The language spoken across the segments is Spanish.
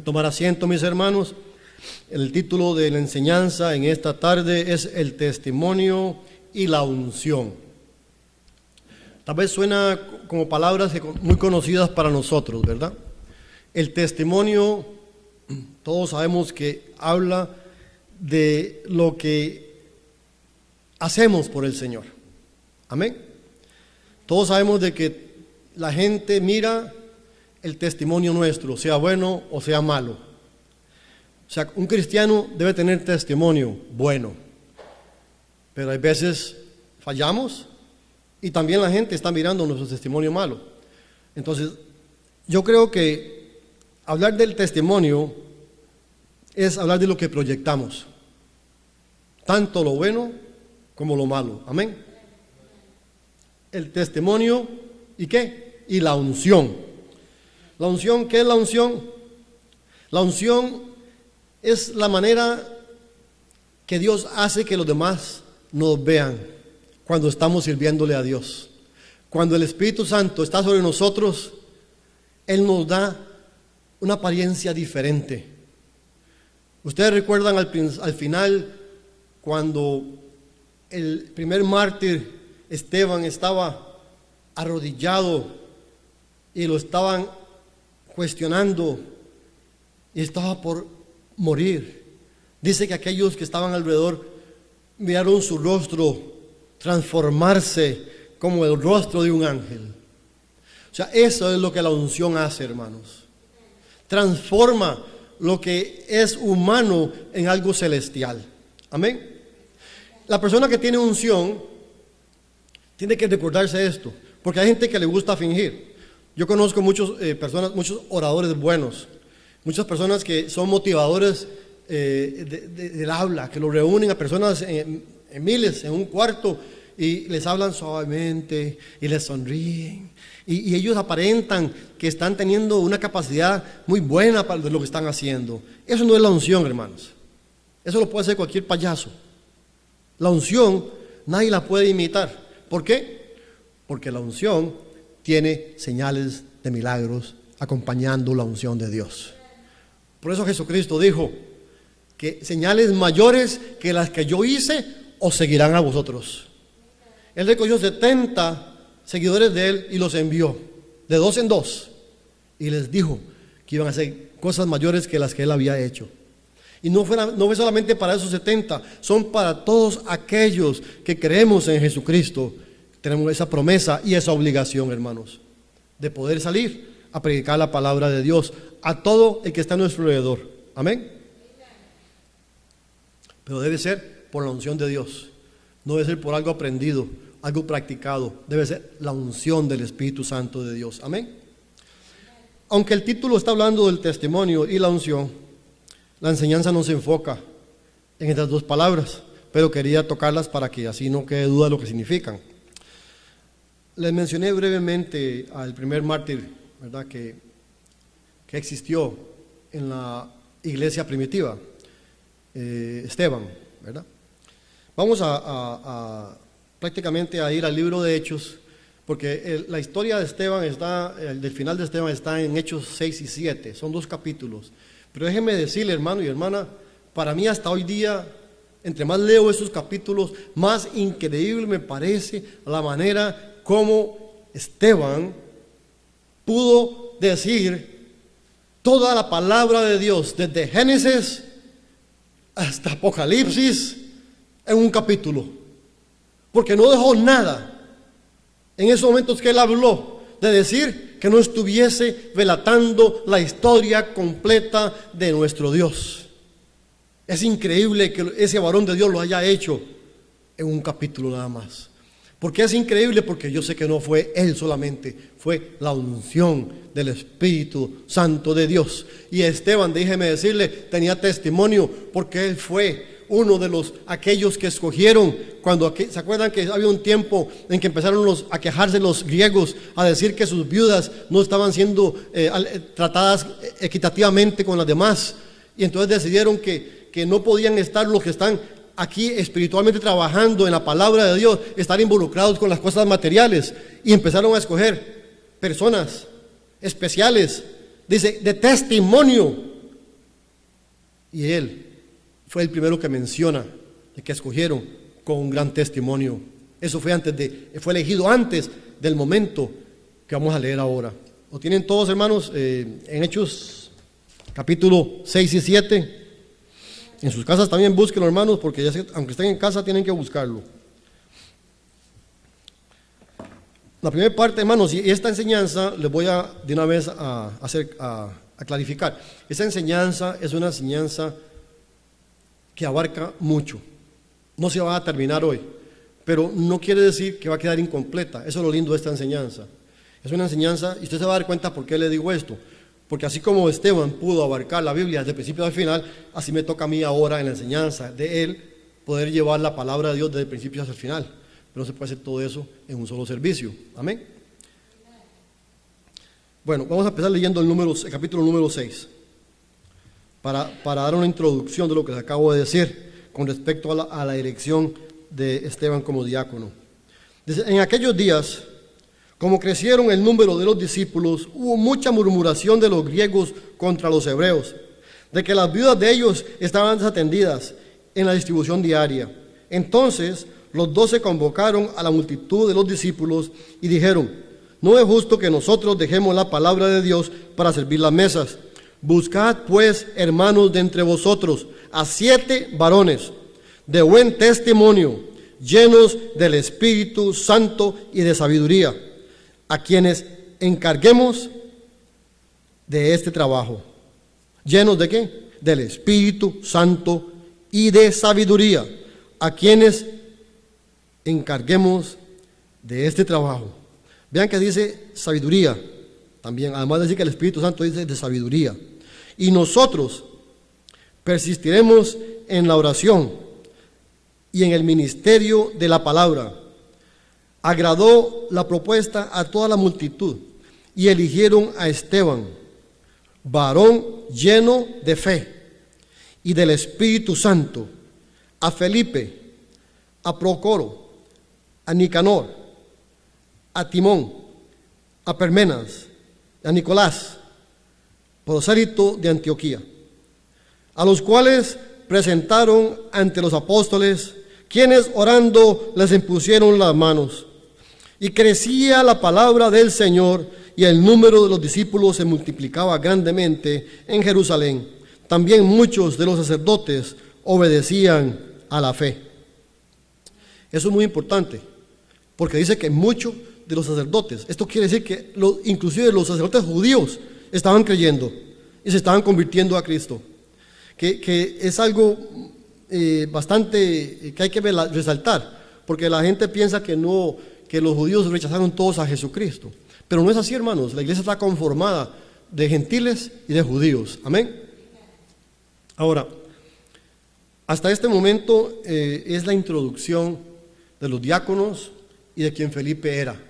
Tomar asiento, mis hermanos. El título de la enseñanza en esta tarde es el testimonio y la unción. Tal vez suena como palabras muy conocidas para nosotros, ¿verdad? El testimonio, todos sabemos que habla de lo que hacemos por el Señor. Amén. Todos sabemos de que la gente mira el testimonio nuestro, sea bueno o sea malo. O sea, un cristiano debe tener testimonio bueno, pero hay veces fallamos y también la gente está mirando nuestro testimonio malo. Entonces, yo creo que hablar del testimonio es hablar de lo que proyectamos, tanto lo bueno como lo malo. Amén. El testimonio y ¿qué? Y la unción. La unción, ¿qué es la unción? La unción es la manera que Dios hace que los demás nos vean cuando estamos sirviéndole a Dios. Cuando el Espíritu Santo está sobre nosotros, Él nos da una apariencia diferente. Ustedes recuerdan al final, cuando el primer mártir, Esteban, estaba arrodillado y lo estaban cuestionando y estaba por morir. Dice que aquellos que estaban alrededor miraron su rostro transformarse como el rostro de un ángel. O sea, eso es lo que la unción hace, hermanos. Transforma lo que es humano en algo celestial. Amén. La persona que tiene unción tiene que recordarse esto, porque hay gente que le gusta fingir. Yo conozco muchos oradores buenos, muchas personas que son motivadores del habla, que lo reúnen a personas en miles en un cuarto y les hablan suavemente y les sonríen y ellos aparentan que están teniendo una capacidad muy buena para lo que están haciendo. Eso no es la unción, hermanos. Eso lo puede hacer cualquier payaso. La unción nadie la puede imitar. ¿Por qué? Porque la unción tiene señales de milagros acompañando la unción de Dios. Por eso Jesucristo dijo que señales mayores que las que yo hice os seguirán a vosotros. Él recogió 70 seguidores de Él y los envió de 2 en 2 y les dijo que iban a hacer cosas mayores que las que Él había hecho. Y no fue solamente para esos 70, son para todos aquellos que creemos en Jesucristo. Tenemos esa promesa y esa obligación, hermanos, de poder salir a predicar la palabra de Dios a todo el que está a nuestro alrededor. Amén. Pero debe ser por la unción de Dios. No debe ser por algo aprendido, algo practicado. Debe ser la unción del Espíritu Santo de Dios. Amén. Aunque el título está hablando del testimonio y la unción, la enseñanza no se enfoca en estas dos palabras, pero quería tocarlas para que así no quede duda de lo que significan. Les mencioné brevemente al primer mártir, ¿verdad?, que existió en la iglesia primitiva, Esteban, ¿verdad? Vamos prácticamente a ir al libro de Hechos, porque la historia de Esteban del final de Esteban está en Hechos 6 y 7, son 2 capítulos. Pero déjenme decirle, hermano y hermana, para mí hasta hoy día, entre más leo esos capítulos, más increíble me parece la manera como Esteban pudo decir toda la palabra de Dios, desde Génesis hasta Apocalipsis, en un capítulo, porque no dejó nada en esos momentos que él habló de decir que no estuviese relatando la historia completa de nuestro Dios. Es increíble que ese varón de Dios lo haya hecho en un capítulo nada más. ¿Por qué es increíble? Porque yo sé que no fue él solamente, fue la unción del Espíritu Santo de Dios. Y Esteban, déjeme decirle, tenía testimonio porque él fue uno de aquellos que escogieron cuando, ¿se acuerdan que había un tiempo en que empezaron a quejarse los griegos, a decir que sus viudas no estaban siendo tratadas equitativamente con las demás? Y entonces decidieron que no podían estar los que están aquí espiritualmente trabajando en la palabra de Dios, estar involucrados con las cosas materiales, y empezaron a escoger personas especiales, dice, de testimonio Y él fue el primero que menciona de que escogieron con un gran testimonio. Eso fue fue elegido antes del momento que vamos a leer ahora. ¿Lo tienen todos, hermanos? En Hechos capítulo 6 y 7. En sus casas también búsquenlo, hermanos, porque aunque estén en casa tienen que buscarlo. La primera parte, hermanos, y esta enseñanza les voy a de una vez a clarificar. Esta enseñanza es una enseñanza que abarca mucho. No se va a terminar hoy, pero no quiere decir que va a quedar incompleta. Eso es lo lindo de esta enseñanza. Es una enseñanza, y usted se va a dar cuenta por qué le digo esto. Porque así como Esteban pudo abarcar la Biblia desde el principio al final, así me toca a mí ahora en la enseñanza de él poder llevar la palabra de Dios desde el principio hasta el final. Pero no se puede hacer todo eso en un solo servicio. Amén. Bueno, vamos a empezar leyendo el capítulo número 6 para dar una introducción de lo que les acabo de decir con respecto a la elección de Esteban como diácono. Dice, en aquellos días, como crecieron el número de los discípulos, hubo mucha murmuración de los griegos contra los hebreos, de que las viudas de ellos estaban desatendidas en la distribución diaria. Entonces los 12 convocaron a la multitud de los discípulos y dijeron, no es justo que nosotros dejemos la palabra de Dios para servir las mesas. Buscad pues, hermanos, de entre vosotros a 7 varones de buen testimonio, llenos del Espíritu Santo y de sabiduría, a quienes encarguemos de este trabajo. ¿Llenos de qué? Del Espíritu Santo y de sabiduría, a quienes encarguemos de este trabajo. Vean que dice sabiduría también, además de decir que el Espíritu Santo dice de sabiduría. Y nosotros persistiremos en la oración y en el ministerio de la palabra. Agradó la propuesta a toda la multitud y eligieron a Esteban, varón lleno de fe y del Espíritu Santo, a Felipe, a Procoro, a Nicanor, a Timón, a Parmenas, a Nicolás, prosélito de Antioquía, a los cuales presentaron ante los apóstoles, quienes orando les impusieron las manos. Y crecía la palabra del Señor, y el número de los discípulos se multiplicaba grandemente en Jerusalén. También muchos de los sacerdotes obedecían a la fe. Eso es muy importante, porque dice que muchos de los sacerdotes, esto quiere decir que inclusive los sacerdotes judíos estaban creyendo y se estaban convirtiendo a Cristo, que es algo bastante que hay que resaltar, porque la gente piensa que los judíos rechazaron todos a Jesucristo, pero no es así, hermanos. La iglesia está conformada de gentiles y de judíos. Amén. Ahora, hasta este momento es la introducción de los diáconos y de quien Felipe era.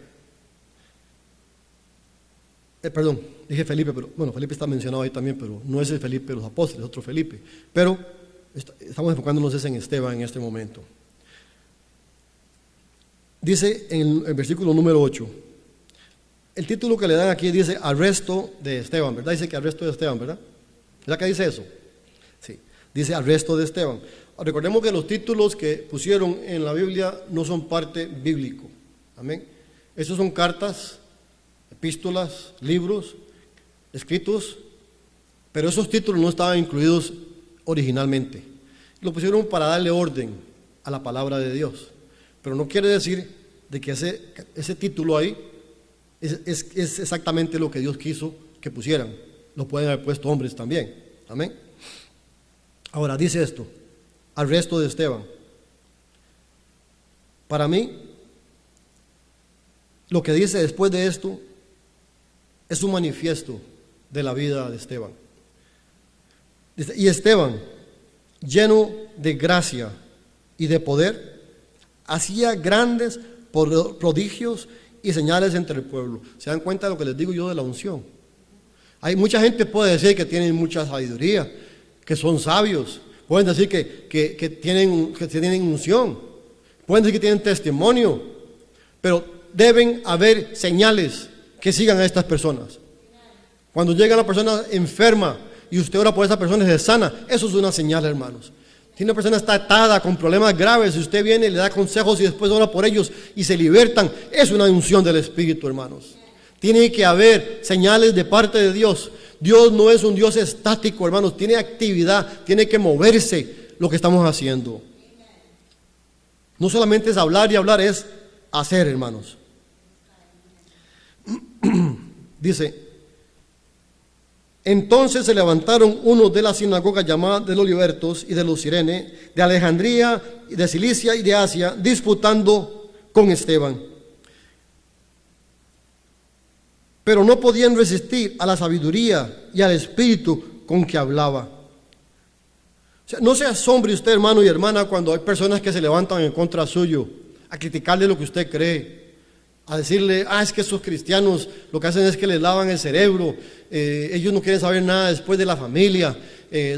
Perdón, dije Felipe, pero bueno, Felipe está mencionado ahí también, pero no es el Felipe de los apóstoles, es otro Felipe. Pero estamos enfocándonos en Esteban en este momento. Dice en el versículo número 8, el título que le dan aquí dice arresto de Esteban, ¿verdad? Dice que arresto de Esteban, ¿verdad? ¿Verdad que dice eso? Sí, dice arresto de Esteban. Recordemos que los títulos que pusieron en la Biblia no son parte bíblico. Amén. Esos son cartas, epístolas, libros escritos, pero esos títulos no estaban incluidos originalmente. Lo pusieron para darle orden a la palabra de Dios. Pero no quiere decir de que ese título ahí es exactamente lo que Dios quiso que pusieran. Lo pueden haber puesto hombres también. Amén. Ahora dice esto, arresto de Esteban. Para mí, lo que dice después de esto es un manifiesto de la vida de Esteban. Dice, y Esteban, lleno de gracia y de poder, hacía grandes prodigios y señales entre el pueblo. ¿Se dan cuenta de lo que les digo yo de la unción? Hay mucha gente que puede decir que tienen mucha sabiduría, que son sabios, pueden decir que tienen unción, pueden decir que tienen testimonio, pero deben haber señales que sigan a estas personas. Cuando llega una persona enferma y usted ora por esa persona y se sana, eso es una señal, hermanos. Si una persona está atada con problemas graves y usted viene y le da consejos y después ora por ellos y se libertan, es una unción del Espíritu, hermanos. Tiene que haber señales de parte de Dios. Dios no es un Dios estático, hermanos, tiene actividad, tiene que moverse lo que estamos haciendo. No solamente es hablar y hablar, es hacer, hermanos. Dice, entonces se levantaron unos de la sinagoga llamada de los libertos y de los Cirene, de Alejandría, de Cilicia y de Asia, disputando con Esteban. Pero no podían resistir a la sabiduría y al espíritu con que hablaba. O sea, no se asombre usted, hermano y hermana, cuando hay personas que se levantan en contra suyo, a criticarle lo que usted cree, a decirle, es que esos cristianos lo que hacen es que les lavan el cerebro, ellos no quieren saber nada después de la familia,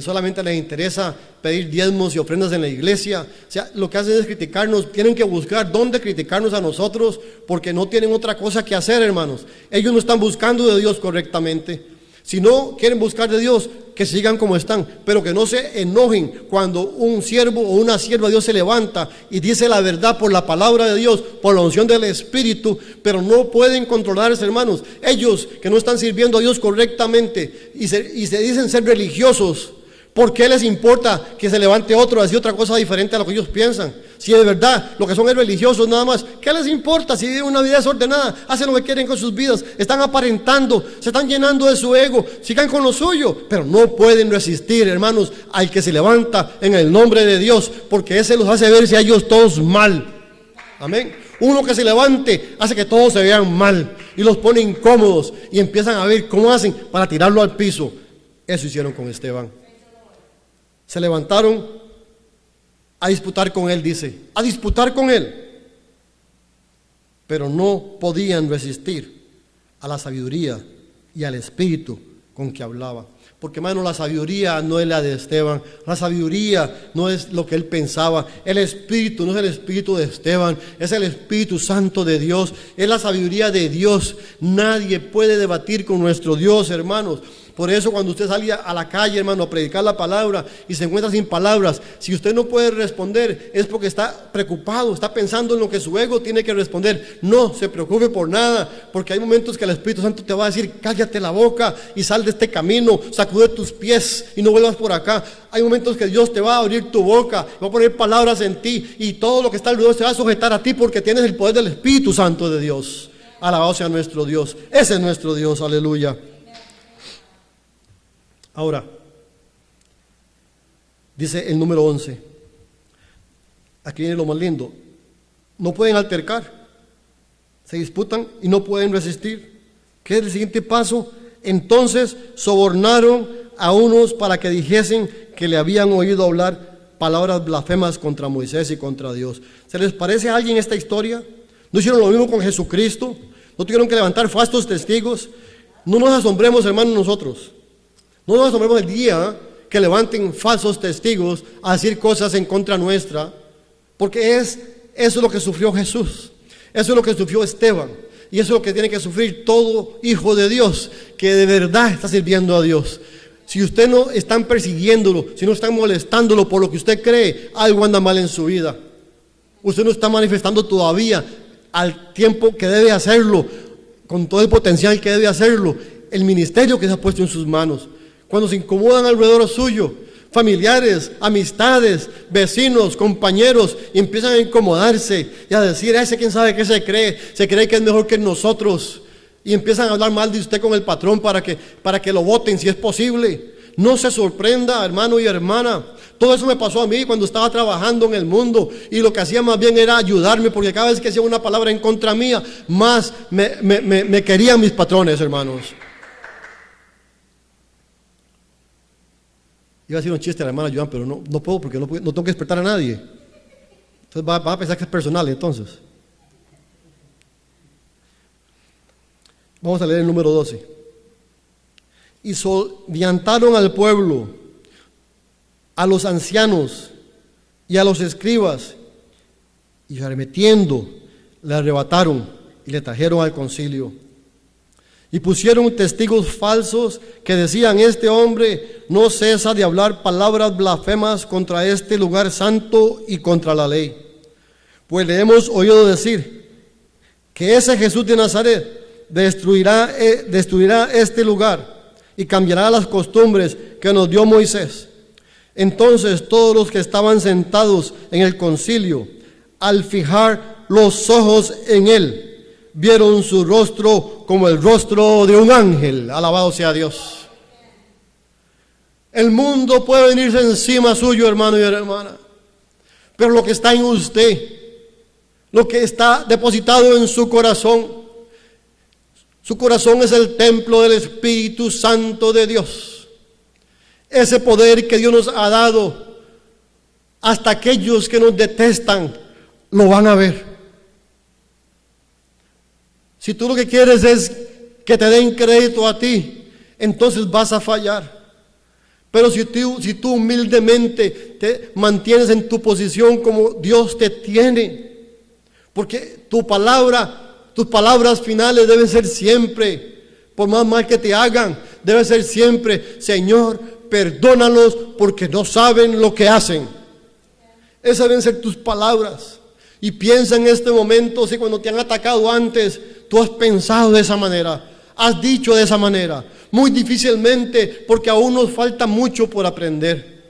solamente les interesa pedir diezmos y ofrendas en la iglesia. O sea, lo que hacen es criticarnos, tienen que buscar dónde criticarnos a nosotros, porque no tienen otra cosa que hacer, hermanos. Ellos no están buscando de Dios correctamente. Si no quieren buscar de Dios, que sigan como están, pero que no se enojen cuando un siervo o una sierva de Dios se levanta y dice la verdad por la palabra de Dios, por la unción del Espíritu, pero no pueden controlarse, hermanos. Ellos que no están sirviendo a Dios correctamente y se dicen ser religiosos, ¿por qué les importa que se levante otro a decir otra cosa diferente a lo que ellos piensan? Si de verdad lo que son es religiosos nada más, ¿qué les importa si viven una vida desordenada? Hacen lo que quieren con sus vidas, están aparentando, se están llenando de su ego, sigan con lo suyo, pero no pueden resistir, hermanos, al que se levanta en el nombre de Dios, porque ese los hace verse a ellos todos mal. Amén. Uno que se levante hace que todos se vean mal y los pone incómodos y empiezan a ver cómo hacen para tirarlo al piso. Eso hicieron con Esteban. Se levantaron a disputar con él, dice, a disputar con él, pero no podían resistir a la sabiduría y al espíritu con que hablaba. Porque, hermano, la sabiduría no es la de Esteban, la sabiduría no es lo que él pensaba, el espíritu no es el espíritu de Esteban, es el Espíritu Santo de Dios, es la sabiduría de Dios. Nadie puede debatir con nuestro Dios, hermanos. Por eso cuando usted salga a la calle, hermano, a predicar la palabra y se encuentra sin palabras, si usted no puede responder es porque está preocupado, está pensando en lo que su ego tiene que responder. No se preocupe por nada, porque hay momentos que el Espíritu Santo te va a decir, cállate la boca y sal de este camino, sacude tus pies y no vuelvas por acá. Hay momentos que Dios te va a abrir tu boca, va a poner palabras en ti y todo lo que está alrededor se va a sujetar a ti porque tienes el poder del Espíritu Santo de Dios. Alabado sea nuestro Dios. Ese es nuestro Dios, aleluya. Ahora, dice el número 11, aquí viene lo más lindo, no pueden altercar, se disputan y no pueden resistir. ¿Qué es el siguiente paso? Entonces sobornaron a unos para que dijesen que le habían oído hablar palabras blasfemas contra Moisés y contra Dios. ¿Se les parece a alguien esta historia? ¿No hicieron lo mismo con Jesucristo? ¿No tuvieron que levantar falsos testigos? No nos asombremos, hermanos, nosotros. No nos asombremos el día que levanten falsos testigos a decir cosas en contra nuestra, porque eso es lo que sufrió Jesús, eso es lo que sufrió Esteban, y eso es lo que tiene que sufrir todo hijo de Dios, que de verdad está sirviendo a Dios. Si usted no están persiguiéndolo, si no están molestándolo por lo que usted cree, algo anda mal en su vida. Usted no está manifestando todavía al tiempo que debe hacerlo, con todo el potencial que debe hacerlo, el ministerio que se ha puesto en sus manos. Cuando se incomodan alrededor suyo, familiares, amistades, vecinos, compañeros, y empiezan a incomodarse y a decir, ese quién sabe qué se cree que es mejor que nosotros, y empiezan a hablar mal de usted con el patrón para que lo voten si es posible. No se sorprenda, hermano y hermana. Todo eso me pasó a mí cuando estaba trabajando en el mundo, y lo que hacía más bien era ayudarme, porque cada vez que hacía una palabra en contra mía, más me querían mis patrones, hermanos. Iba a decir un chiste a la hermana Joan, pero no puedo porque no tengo que despertar a nadie. Entonces va a pensar que es personal entonces. Vamos a leer el número 12. Y soliantaron al pueblo, a los ancianos y a los escribas, y arremetiendo, le arrebataron y le trajeron al concilio. Y pusieron testigos falsos que decían: este hombre no cesa de hablar palabras blasfemas contra este lugar santo y contra la ley. Pues le hemos oído decir que ese Jesús de Nazaret destruirá este lugar y cambiará las costumbres que nos dio Moisés. Entonces todos los que estaban sentados en el concilio, al fijar los ojos en él, vieron su rostro como el rostro de un ángel. Alabado sea Dios. El mundo puede venirse encima suyo, hermano y hermana, pero lo que está en usted, lo que está depositado en su corazón es el templo del Espíritu Santo de Dios. Ese poder que Dios nos ha dado, hasta aquellos que nos detestan lo van a ver. Si tú lo que quieres es que te den crédito a ti, entonces vas a fallar. Pero si tú humildemente te mantienes en tu posición como Dios te tiene, porque tus palabras finales deben ser siempre, por más mal que te hagan, debe ser siempre: Señor, perdónalos porque no saben lo que hacen. Esas deben ser tus palabras. Y piensa en este momento, si cuando te han atacado antes, tú has pensado de esa manera, has dicho de esa manera. Muy difícilmente, porque aún nos falta mucho por aprender.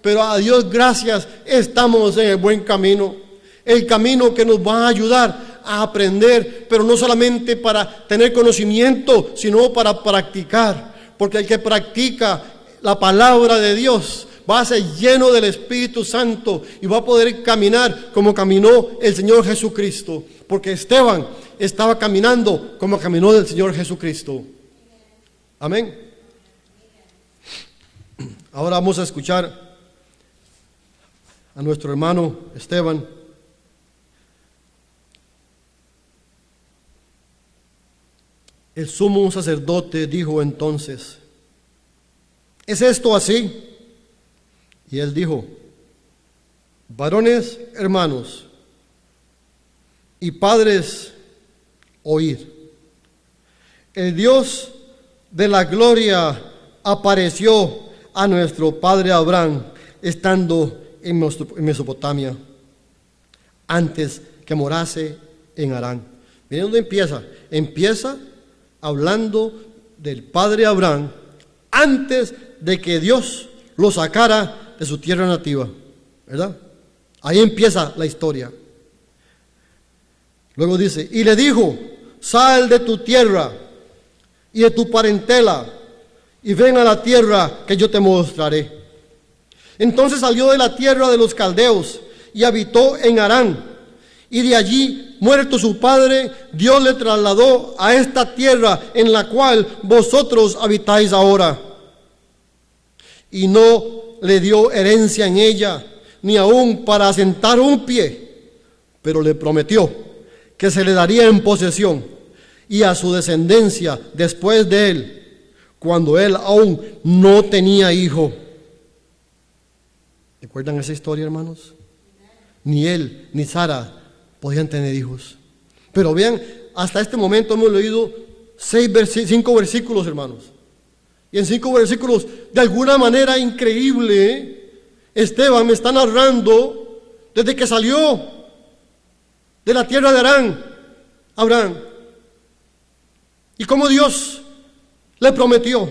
Pero a Dios gracias, estamos en el buen camino. El camino que nos va a ayudar a aprender, pero no solamente para tener conocimiento, sino para practicar. Porque el que practica la palabra de Dios va a ser lleno del Espíritu Santo y va a poder caminar como caminó el Señor Jesucristo. Porque Esteban estaba caminando como caminó el Señor Jesucristo. Amén. Ahora vamos a escuchar a nuestro hermano Esteban. El sumo sacerdote dijo entonces: ¿es esto así? Y él dijo: varones hermanos y padres, oíd. El Dios de la gloria apareció a nuestro padre Abraham estando en Mesopotamia, antes que morase en Harán. Miren dónde empieza. Empieza hablando del padre Abraham antes de que Dios lo sacara de su tierra nativa, ¿verdad? Ahí empieza la historia. Luego dice: y le dijo: sal de tu tierra y de tu parentela y ven a la tierra que yo te mostraré. Entonces salió de la tierra de los caldeos y habitó en Harán. Y de allí, muerto su padre, Dios le trasladó a esta tierra en la cual vosotros habitáis ahora. Y no le dio herencia en ella, ni aun para asentar un pie, pero le prometió que se le daría en posesión y a su descendencia después de él, cuando él aún no tenía hijo. ¿Recuerdan esa historia, hermanos? Ni él ni Sara podían tener hijos. Pero vean, hasta este momento hemos leído 5 versículos, hermanos. Y en 5 versículos, de alguna manera increíble, Esteban me está narrando desde que salió de la tierra de Harán, Abraham, y cómo Dios le prometió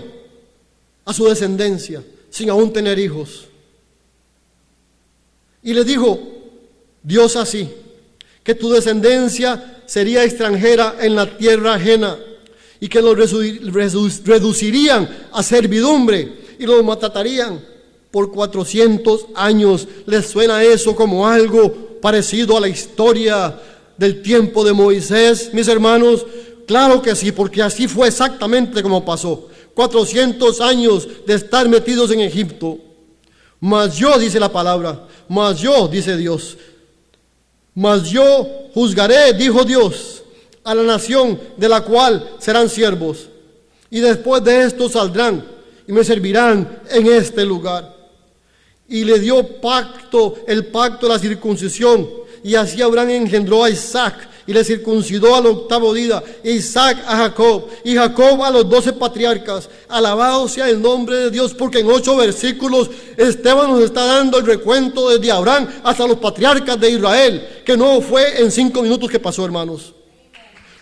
a su descendencia sin aún tener hijos. Y le dijo Dios así: que tu descendencia sería extranjera en la tierra ajena y que los reducirían a servidumbre y los maltratarían por 400 años. ¿Les suena eso como algo parecido a la historia del tiempo de Moisés, mis hermanos? Claro que sí, porque así fue exactamente como pasó. 400 años de estar metidos en Egipto. Mas yo, dice la palabra, mas yo, dice Dios, mas yo juzgaré, dijo Dios, a la nación de la cual serán siervos. Y después de esto saldrán y me servirán en este lugar. Y le dio el pacto de la circuncisión. Y así Abraham engendró a Isaac, y le circuncidó al 8º día, Isaac a Jacob, y Jacob a los 12 patriarcas. Alabado sea el nombre de Dios, porque en 8 versículos Esteban nos está dando el recuento desde Abraham hasta los patriarcas de Israel, que no fue en 5 minutos que pasó, hermanos.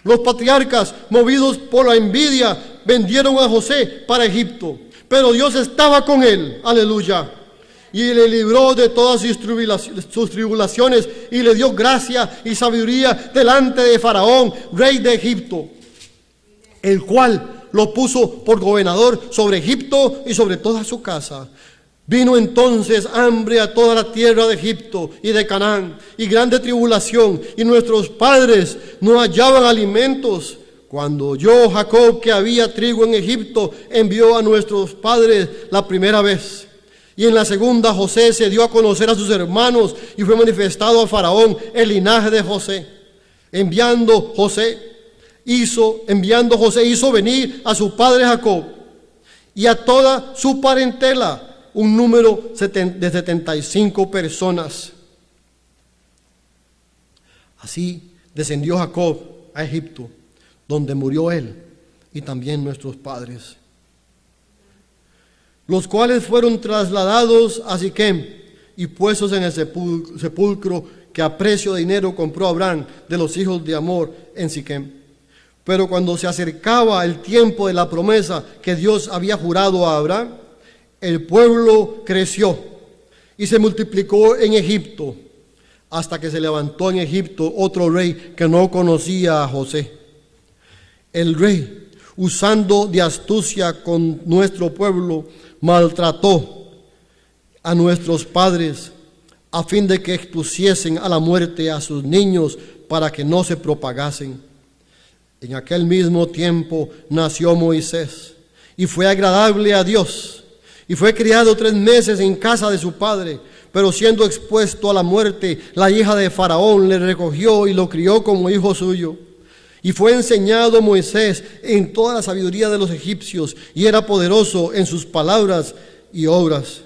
Los patriarcas, movidos por la envidia, vendieron a José para Egipto, pero Dios estaba con él, aleluya, y le libró de todas sus tribulaciones y le dio gracia y sabiduría delante de Faraón, rey de Egipto, el cual lo puso por gobernador sobre Egipto y sobre toda su casa. Vino entonces hambre a toda la tierra de Egipto y de Canaán, y grande tribulación, y nuestros padres no hallaban alimentos. Cuando oyó Jacob que había trigo en Egipto, envió a nuestros padres la primera vez. Y en la segunda José se dio a conocer a sus hermanos, y fue manifestado a Faraón el linaje de José. Enviando José hizo venir a su padre Jacob y a toda su parentela, un número de 75 personas. Así descendió Jacob a Egipto, donde murió él y también nuestros padres, los cuales fueron trasladados a Siquem y puestos en el sepulcro que a precio de dinero compró Abraham de los hijos de Amor en Siquem. Pero cuando se acercaba el tiempo de la promesa que Dios había jurado a Abraham, el pueblo creció y se multiplicó en Egipto, hasta que se levantó en Egipto otro rey que no conocía a José. El rey, usando de astucia con nuestro pueblo, maltrató a nuestros padres a fin de que expusiesen a la muerte a sus niños para que no se propagasen. En aquel mismo tiempo nació Moisés y fue agradable a Dios. Y fue criado 3 meses en casa de su padre, pero siendo expuesto a la muerte, la hija de Faraón le recogió y lo crió como hijo suyo. Y fue enseñado Moisés en toda la sabiduría de los egipcios, y era poderoso en sus palabras y obras.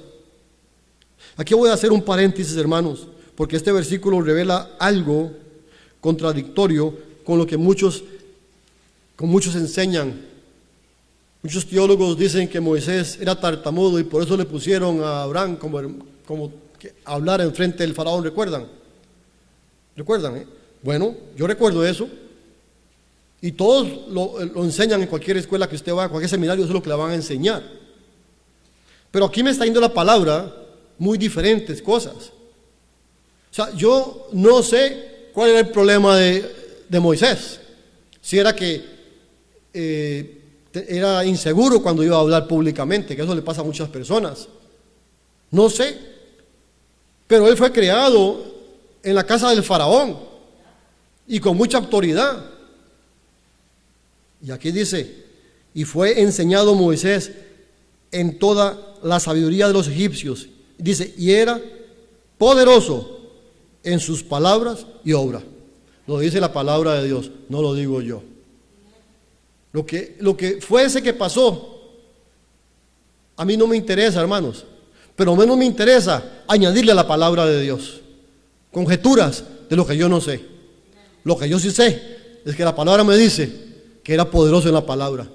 Aquí voy a hacer un paréntesis, hermanos, porque este versículo revela algo contradictorio con lo que muchos enseñan. Muchos teólogos dicen que Moisés era tartamudo y por eso le pusieron a Abraham como que hablar enfrente del faraón. ¿Recuerdan? Bueno, yo recuerdo eso. Y todos lo enseñan en cualquier escuela que usted vaya, cualquier seminario, eso es lo que le van a enseñar. Pero aquí me está yendo la palabra muy diferentes cosas. O sea, yo no sé cuál era el problema de Moisés. Si era que era inseguro cuando iba a hablar públicamente, que eso le pasa a muchas personas. No sé. Pero él fue creado en la casa del faraón y con mucha autoridad. Y aquí dice, y fue enseñado Moisés en toda la sabiduría de los egipcios. Dice, y era poderoso en sus palabras y obras. Lo dice la palabra de Dios, no lo digo yo. Lo que fuese que pasó, a mí no me interesa, hermanos, pero menos me interesa añadirle a la palabra de Dios conjeturas de lo que yo no sé. Lo que yo sí sé es que la palabra me dice que era poderoso en la palabra,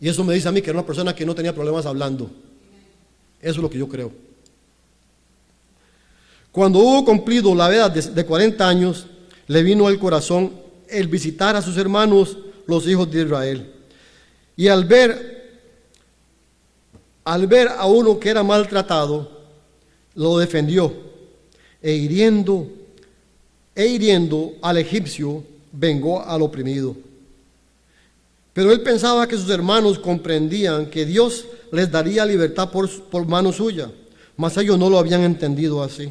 y eso me dice a mí que era una persona que no tenía problemas hablando. Eso es lo que yo creo. Cuando hubo cumplido la edad de 40 años, le vino al corazón el visitar a sus hermanos, los hijos de Israel. Y al ver a uno que era maltratado, lo defendió, e hiriendo al egipcio, vengó al oprimido. Pero él pensaba que sus hermanos comprendían que Dios les daría libertad por mano suya, mas ellos no lo habían entendido así.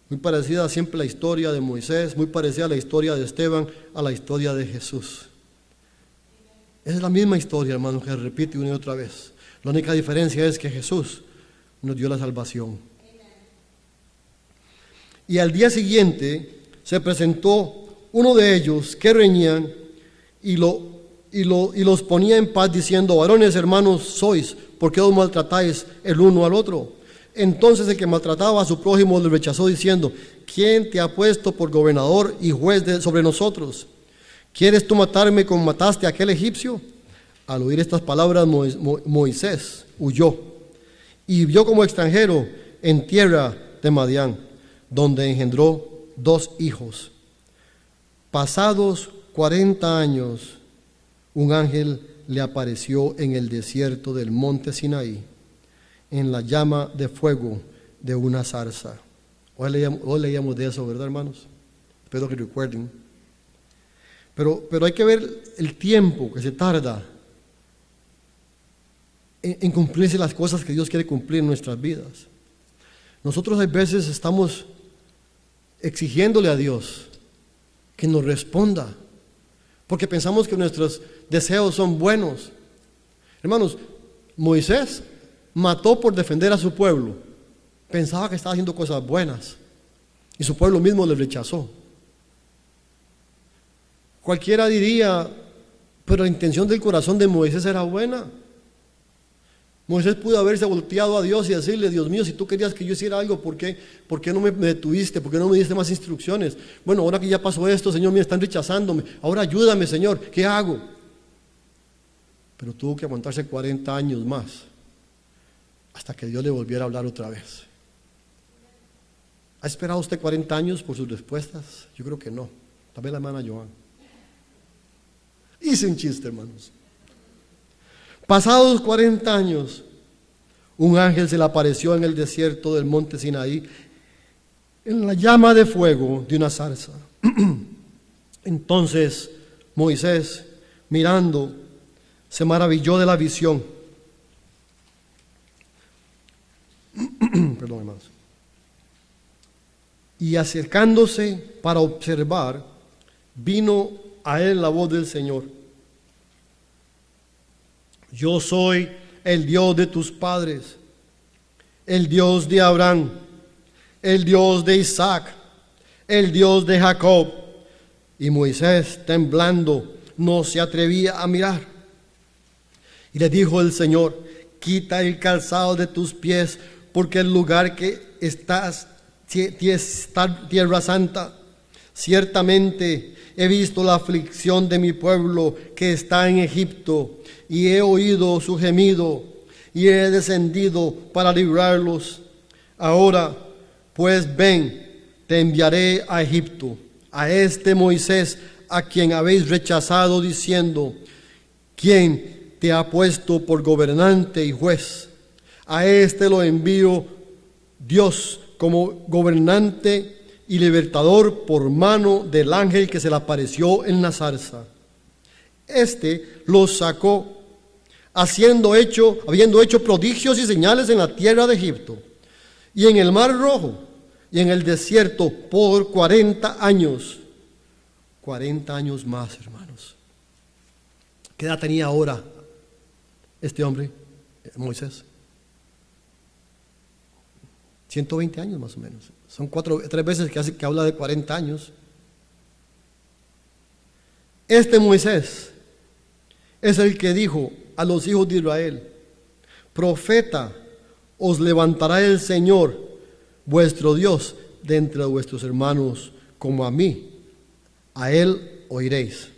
Muy parecida siempre la historia de Moisés, muy parecida a la historia de Esteban, a la historia de Jesús. Es la misma historia, hermanos, que se repite una y otra vez. La única diferencia es que Jesús nos dio la salvación. Y al día siguiente se presentó uno de ellos que reñían y los ponía en paz diciendo: varones, hermanos sois, ¿por qué os maltratáis el uno al otro? Entonces el que maltrataba a su prójimo le rechazó diciendo: ¿quién te ha puesto por gobernador y juez sobre nosotros? ¿Quieres tú matarme como mataste a aquel egipcio? Al oír estas palabras, Moisés huyó y vivió como extranjero en tierra de Madián, donde engendró 2 hijos. Pasados 40 años, un ángel le apareció en el desierto del monte Sinaí, en la llama de fuego de una zarza. Hoy leíamos de eso, ¿verdad, hermanos? Espero que recuerden. Pero hay que ver el tiempo que se tarda en cumplirse las cosas que Dios quiere cumplir en nuestras vidas. Nosotros a veces estamos exigiéndole a Dios que nos responda, porque pensamos que nuestros deseos son buenos. Hermanos, Moisés mató por defender a su pueblo. Pensaba que estaba haciendo cosas buenas y su pueblo mismo le rechazó. Cualquiera diría, pero la intención del corazón de Moisés era buena. Moisés pudo haberse volteado a Dios y decirle: Dios mío, si tú querías que yo hiciera algo, ¿por qué no me detuviste? ¿Por qué no me diste más instrucciones? Bueno, ahora que ya pasó esto, Señor, me están rechazándome. Ahora ayúdame, Señor, ¿qué hago? Pero tuvo que aguantarse 40 años más hasta que Dios le volviera a hablar otra vez. ¿Ha esperado usted 40 años por sus respuestas? Yo creo que no. Tal vez la hermana Joan. Hice un chiste, hermanos. Pasados 40 años, un ángel se le apareció en el desierto del monte Sinaí, en la llama de fuego de una zarza. Entonces Moisés, mirando, se maravilló de la visión. Perdón, hermanos. Y acercándose para observar, vino a él la voz del Señor: yo soy el Dios de tus padres, el Dios de Abraham, el Dios de Isaac, el Dios de Jacob. Y Moisés, temblando, no se atrevía a mirar. Y le dijo el Señor: quita el calzado de tus pies, porque el lugar que estás es tierra santa. Ciertamente he visto la aflicción de mi pueblo que está en Egipto, y he oído su gemido, y he descendido para librarlos. Ahora, pues ven, te enviaré a Egipto, a este Moisés a quien habéis rechazado, diciendo: ¿quién te ha puesto por gobernante y juez? A este lo envío Dios como gobernante y libertador por mano del ángel que se le apareció en la zarza. Este los sacó, habiendo hecho prodigios y señales en la tierra de Egipto, y en el mar Rojo, y en el desierto por 40 años. 40 años más, hermanos. ¿Qué edad tenía ahora este hombre, Moisés? 120 años más o menos. Son 3 veces que habla de 40 años. Este Moisés es el que dijo a los hijos de Israel: profeta os levantará el Señor vuestro Dios de entre vuestros hermanos, como a mí, a él oiréis.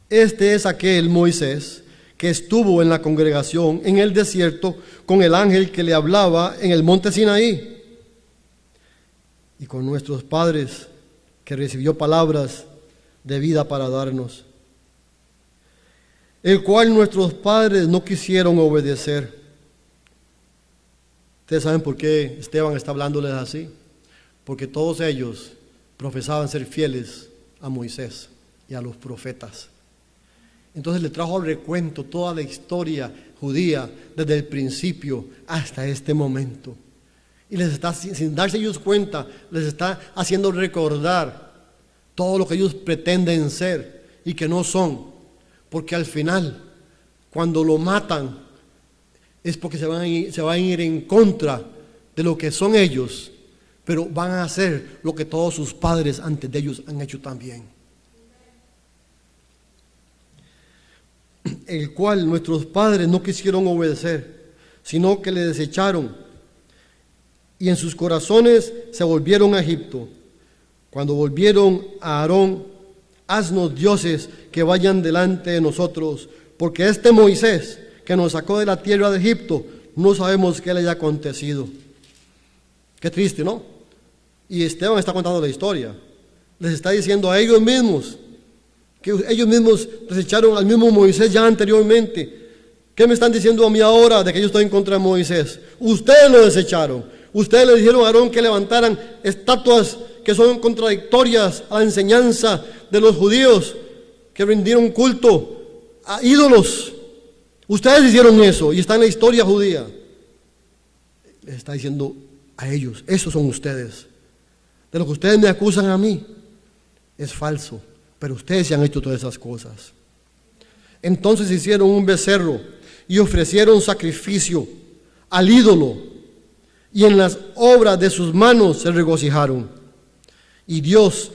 Este es aquel Moisés que estuvo en la congregación en el desierto con el ángel que le hablaba en el monte Sinaí, y con nuestros padres, que recibió palabras de vida para darnos, el cual nuestros padres no quisieron obedecer. Ustedes saben por qué Esteban está hablándoles así: porque todos ellos profesaban ser fieles a Moisés y a los profetas. Entonces le trajo al recuento toda la historia judía desde el principio hasta este momento. Y les está, sin darse ellos cuenta, les está haciendo recordar todo lo que ellos pretenden ser y que no son. Porque al final, cuando lo matan, es porque se van a ir en contra de lo que son ellos, pero van a hacer lo que todos sus padres antes de ellos han hecho también. El cual nuestros padres no quisieron obedecer, sino que le desecharon, y en sus corazones se volvieron a Egipto. Cuando volvieron a Aarón: haznos dioses que vayan delante de nosotros, porque este Moisés que nos sacó de la tierra de Egipto, no sabemos qué le haya acontecido. Qué triste, ¿no? Y Esteban está contando la historia. Les está diciendo a ellos mismos, que ellos mismos desecharon al mismo Moisés ya anteriormente. ¿Qué me están diciendo a mí ahora de que yo estoy en contra de Moisés? Ustedes lo desecharon. Ustedes le dijeron a Aarón que levantaran estatuas que son contradictorias a la enseñanza de los judíos, que rindieron culto a ídolos. Ustedes hicieron eso y está en la historia judía. Les está diciendo a ellos: esos son ustedes. De lo que ustedes me acusan a mí es falso, pero ustedes se han hecho todas esas cosas. Entonces hicieron un becerro y ofrecieron sacrificio al ídolo, y en las obras de sus manos se regocijaron. Y Dios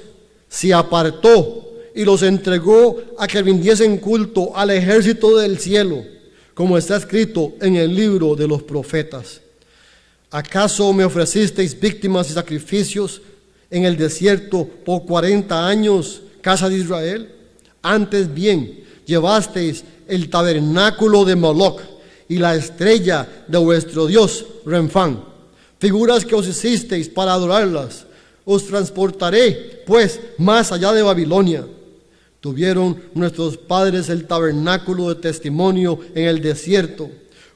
se apartó y los entregó a que rindiesen culto al ejército del cielo, como está escrito en el libro de los profetas. ¿Acaso me ofrecisteis víctimas y sacrificios en el desierto por 40 años, casa de Israel? Antes bien, llevasteis el tabernáculo de Moloc y la estrella de vuestro dios Renfán, figuras que os hicisteis para adorarlas. Os transportaré, pues, más allá de Babilonia. Tuvieron nuestros padres el tabernáculo de testimonio en el desierto,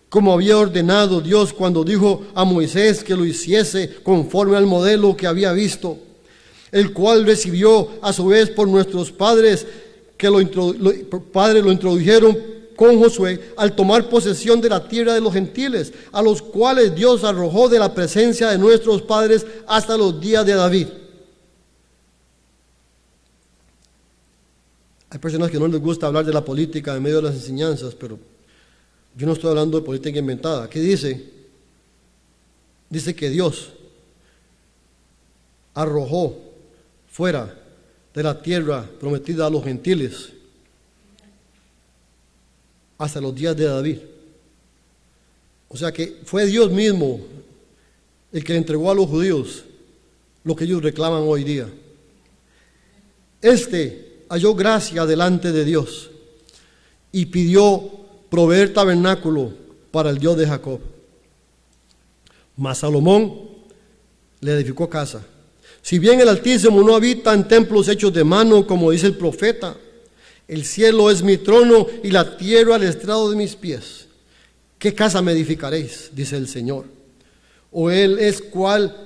como había ordenado Dios cuando dijo a Moisés que lo hiciese conforme al modelo que había visto, el cual recibió a su vez por nuestros padres, que lo introdujeron con Josué al tomar posesión de la tierra de los gentiles, a los cuales Dios arrojó de la presencia de nuestros padres hasta los días de David. Hay personas que no les gusta hablar de la política en medio de las enseñanzas, pero yo no estoy hablando de política inventada. ¿Qué dice? Dice que Dios arrojó fuera de la tierra prometida a los gentiles hasta los días de David. O sea que fue Dios mismo el que le entregó a los judíos lo que ellos reclaman hoy día. Halló gracia delante de Dios y pidió proveer tabernáculo para el Dios de Jacob. Mas Salomón le edificó casa. Si bien el Altísimo no habita en templos hechos de mano, como dice el profeta, el cielo es mi trono y la tierra el estrado de mis pies. ¿Qué casa me edificaréis?, dice el Señor. ¿Cuál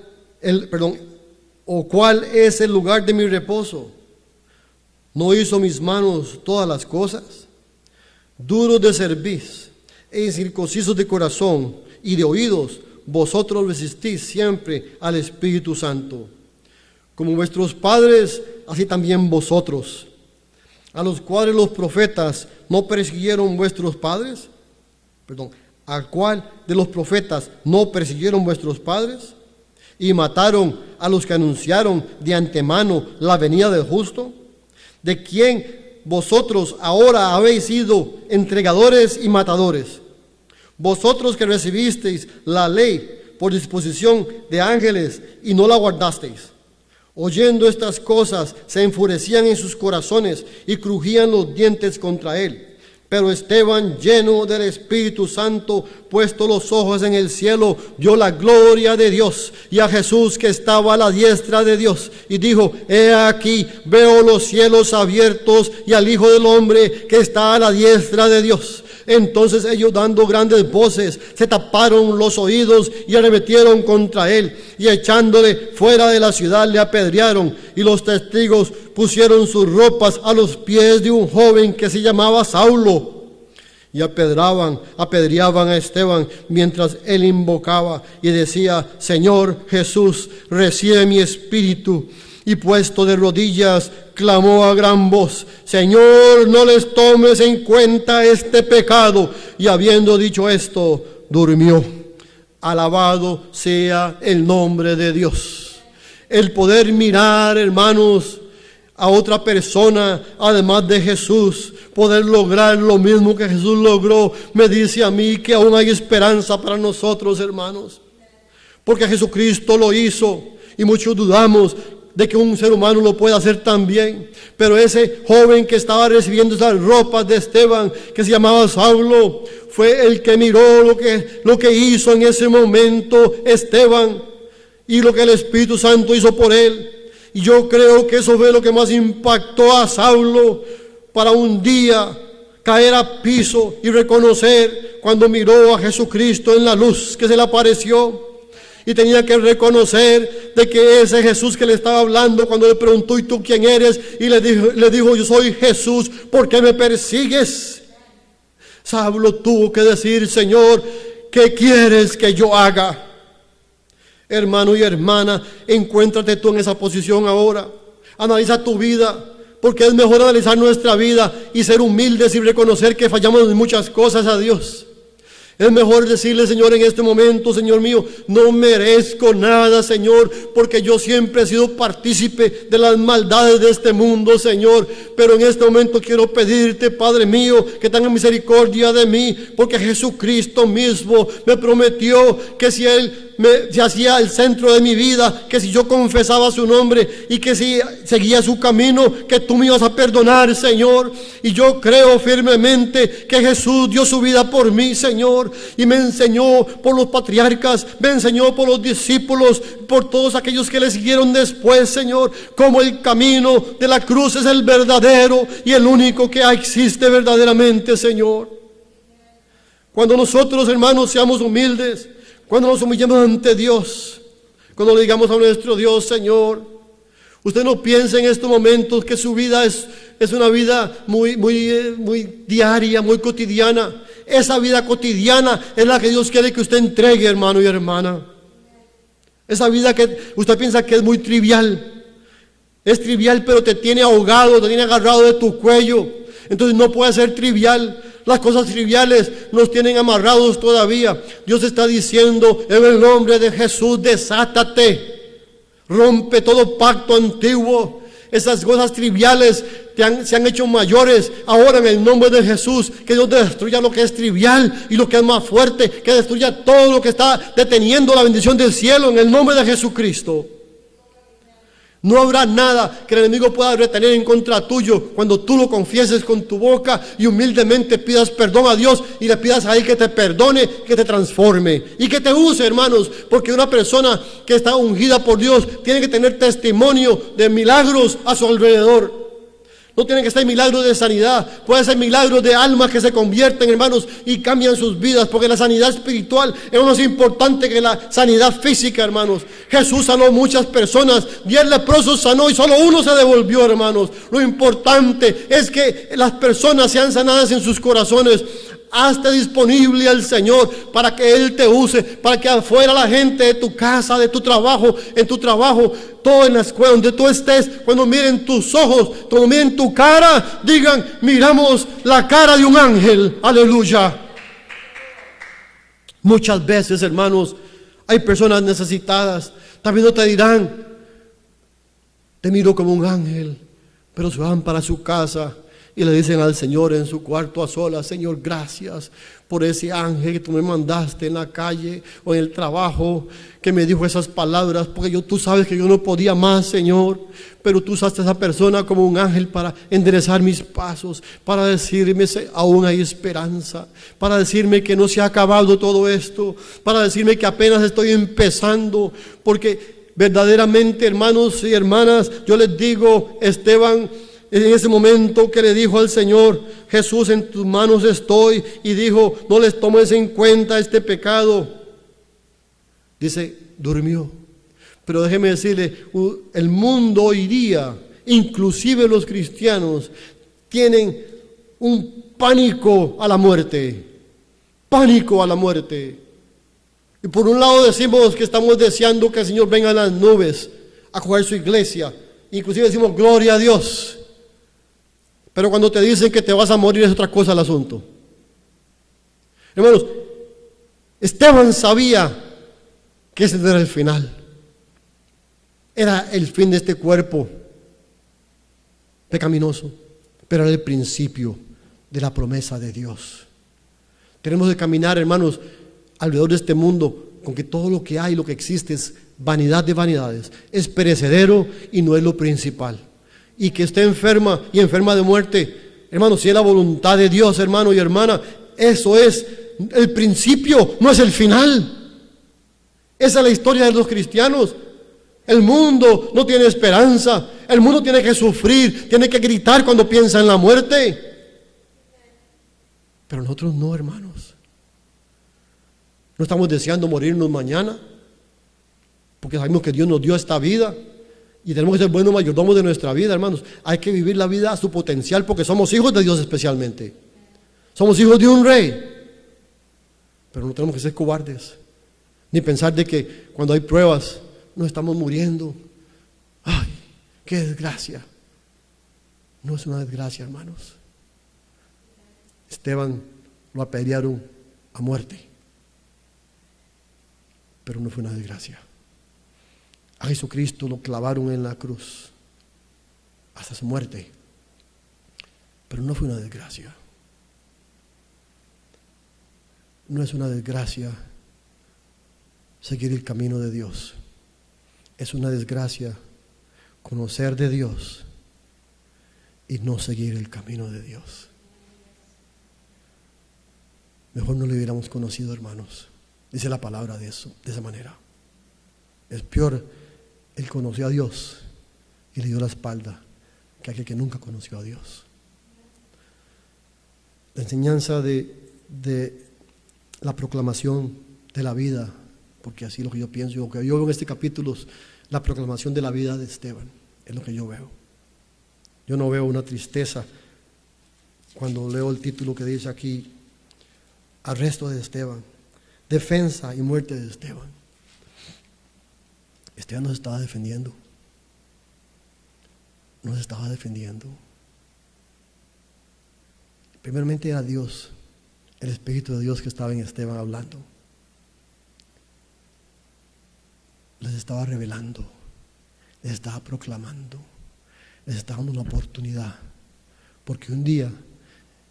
es el lugar de mi reposo? ¿No hizo mis manos todas las cosas? Duros de cerviz e incircuncisos de corazón y de oídos, vosotros resistís siempre al Espíritu Santo. Como vuestros padres, así también vosotros, a los cuales los profetas no persiguieron vuestros padres. ¿A cuál de los profetas no persiguieron vuestros padres? Y mataron a los que anunciaron de antemano la venida del justo, de quien vosotros ahora habéis sido entregadores y matadores. Vosotros que recibisteis la ley por disposición de ángeles y no la guardasteis. Oyendo estas cosas, se enfurecían en sus corazones y crujían los dientes contra él. Pero Esteban, lleno del Espíritu Santo, puesto los ojos en el cielo, vio la gloria de Dios y a Jesús que estaba a la diestra de Dios, y dijo: he aquí, veo los cielos abiertos y al Hijo del Hombre que está a la diestra de Dios. Entonces ellos, dando grandes voces, se taparon los oídos y arremetieron contra él, y echándole fuera de la ciudad le apedrearon, y los testigos pusieron sus ropas a los pies de un joven que se llamaba Saulo, y apedreaban a Esteban mientras él invocaba y decía: Señor Jesús, recibe mi espíritu. Y puesto de rodillas, clamó a gran voz: Señor, no les tomes en cuenta este pecado. Y habiendo dicho esto, durmió. Alabado sea el nombre de Dios. El poder mirar, hermanos, a otra persona, además de Jesús, poder lograr lo mismo que Jesús logró, me dice a mí que aún hay esperanza para nosotros, hermanos. Porque Jesucristo lo hizo y muchos dudamos de que un ser humano lo pueda hacer también. Pero ese joven que estaba recibiendo esas ropas de Esteban, que se llamaba Saulo, fue el que miró lo que hizo en ese momento Esteban y lo que el Espíritu Santo hizo por él. Y yo creo que eso fue lo que más impactó a Saulo para un día caer a piso y reconocer cuando miró a Jesucristo en la luz que se le apareció. Y tenía que reconocer de que ese Jesús que le estaba hablando, cuando le preguntó, ¿y tú quién eres? Y le dijo, yo soy Jesús, ¿por qué me persigues? Saulo tuvo que decir, Señor, ¿qué quieres que yo haga? Hermano y hermana, encuéntrate tú en esa posición ahora. Analiza tu vida, porque es mejor analizar nuestra vida y ser humildes y reconocer que fallamos en muchas cosas a Dios. Es mejor decirle, Señor, en este momento, Señor mío, no merezco nada, Señor, porque yo siempre he sido partícipe de las maldades de este mundo, Señor. Pero en este momento quiero pedirte, Padre mío, que tenga misericordia de mí, porque Jesucristo mismo me prometió que si Él se hacía el centro de mi vida, que si yo confesaba su nombre y que si seguía su camino, que tú me ibas a perdonar, Señor. Y yo creo firmemente que Jesús dio su vida por mí, Señor, y me enseñó por los patriarcas, me enseñó por los discípulos, por todos aquellos que le siguieron después, Señor, como el camino de la cruz es el verdadero y el único que existe verdaderamente, Señor. Cuando nosotros, hermanos, seamos humildes, cuando nos humillemos ante Dios, cuando le digamos a nuestro Dios, Señor, usted no piense en estos momentos que su vida es una vida muy diaria, muy cotidiana. Esa vida cotidiana es la que Dios quiere que usted entregue, hermano y hermana. Esa vida que usted piensa que es muy trivial. Es trivial, pero te tiene ahogado, te tiene agarrado de tu cuello. Entonces no puede ser trivial. Las cosas triviales nos tienen amarrados todavía. Dios está diciendo, en el nombre de Jesús, desátate. Rompe todo pacto antiguo. Esas cosas triviales se han hecho mayores. Ahora en el nombre de Jesús, que Dios destruya lo que es trivial y lo que es más fuerte, que destruya todo lo que está deteniendo la bendición del cielo en el nombre de Jesucristo. No habrá nada que el enemigo pueda retener en contra tuyo cuando tú lo confieses con tu boca y humildemente pidas perdón a Dios y le pidas a Él que te perdone, que te transforme y que te use, hermanos, porque una persona que está ungida por Dios tiene que tener testimonio de milagros a su alrededor. No tiene que ser milagros de sanidad, puede ser milagros de almas que se convierten, hermanos, y cambian sus vidas, porque la sanidad espiritual es más importante que la sanidad física, hermanos. Jesús sanó muchas personas, 10 leprosos sanó y solo uno se devolvió, hermanos. Lo importante es que las personas sean sanadas en sus corazones. Hazte disponible al Señor para que Él te use, para que afuera la gente de tu casa, de tu trabajo, en tu trabajo, todo en la escuela, donde tú estés, cuando miren tus ojos, cuando miren tu cara, digan, miramos la cara de un ángel. Aleluya. Muchas veces, hermanos, hay personas necesitadas. También no te dirán, te miro como un ángel, pero se van para su casa y le dicen al Señor en su cuarto a solas, Señor, gracias por ese ángel que tú me mandaste en la calle o en el trabajo, que me dijo esas palabras, porque tú sabes que yo no podía más, Señor, pero tú usaste a esa persona como un ángel para enderezar mis pasos, para decirme aún hay esperanza, para decirme que no se ha acabado todo esto, para decirme que apenas estoy empezando, porque verdaderamente, hermanos y hermanas, yo les digo, Esteban, en ese momento que le dijo al Señor, Jesús, en tus manos estoy, y dijo, no les tomes en cuenta este pecado. Dice, durmió. Pero déjeme decirle, el mundo hoy día, inclusive los cristianos, tienen un pánico a la muerte. Pánico a la muerte. Y por un lado decimos que estamos deseando que el Señor venga en las nubes a coger su iglesia. Inclusive decimos, gloria a Dios. Pero cuando te dicen que te vas a morir es otra cosa el asunto. Hermanos, Esteban sabía que ese era el final. Era el fin de este cuerpo. pecaminoso, pero era el principio de la promesa de Dios. Tenemos que caminar, hermanos, alrededor de este mundo con que todo lo que hay, lo que existe es vanidad de vanidades, es perecedero y no es lo principal. Y que esté enferma y enferma de muerte, hermano, si es la voluntad de Dios, hermano y hermana, eso es el principio, no es el final. Esa es la historia de los cristianos. El mundo no tiene esperanza, el mundo tiene que sufrir, tiene que gritar cuando piensa en la muerte. Pero nosotros no, hermanos. No estamos deseando morirnos mañana, porque sabemos que Dios nos dio esta vida y tenemos que ser buenos mayordomos de nuestra vida, hermanos. Hay que vivir la vida a su potencial porque somos hijos de Dios especialmente. Somos hijos de un rey. Pero no tenemos que ser cobardes, ni pensar de que cuando hay pruebas no estamos muriendo. ¡Ay, qué desgracia! No es una desgracia, hermanos. Esteban lo apedrearon a muerte, pero no fue una desgracia. A Jesucristo lo clavaron en la cruz hasta su muerte, pero no fue una desgracia. No es una desgracia seguir el camino de Dios. Es una desgracia conocer de Dios y no seguir el camino de Dios. Mejor no le hubiéramos conocido, hermanos. Dice la palabra de eso, de esa manera. Es peor el conoció a Dios y le dio la espalda que aquel que nunca conoció a Dios. La enseñanza de la proclamación de la vida, porque así es lo que yo pienso, lo que yo veo en este capítulo es la proclamación de la vida de Esteban, es lo que yo veo. Yo no veo una tristeza cuando leo el título que dice aquí, arresto de Esteban, defensa y muerte de Esteban. Esteban nos estaba defendiendo. Nos estaba defendiendo. Primeramente era Dios, el Espíritu de Dios que estaba en Esteban hablando. Les estaba revelando, les estaba proclamando, les estaba dando una oportunidad. Porque un día,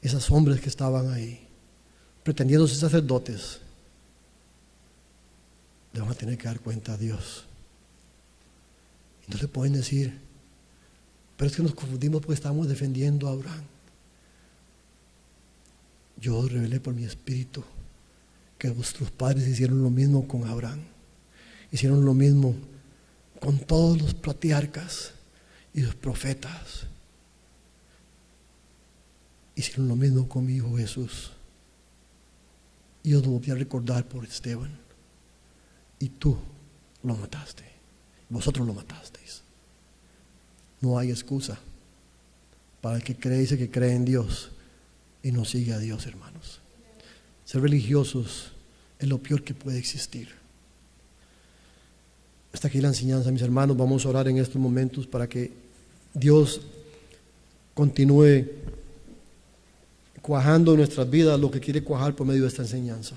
esos hombres que estaban ahí, pretendiendo ser sacerdotes, le van a tener que dar cuenta a Dios. Y no le pueden decir, pero es que nos confundimos porque estábamos defendiendo a Abraham. Yo revelé por mi espíritu que vuestros padres hicieron lo mismo con Abraham. Hicieron lo mismo con todos los patriarcas y los profetas. Hicieron lo mismo con mi hijo Jesús. Y yo lo voy a recordar por Esteban. Y tú lo mataste. Vosotros lo matasteis. No hay excusa para el que cree, dice que cree en Dios y no sigue a Dios, hermanos. Ser religiosos es lo peor que puede existir. Hasta aquí la enseñanza, mis hermanos. Vamos a orar en estos momentos para que Dios continúe cuajando en nuestras vidas lo que quiere cuajar por medio de esta enseñanza.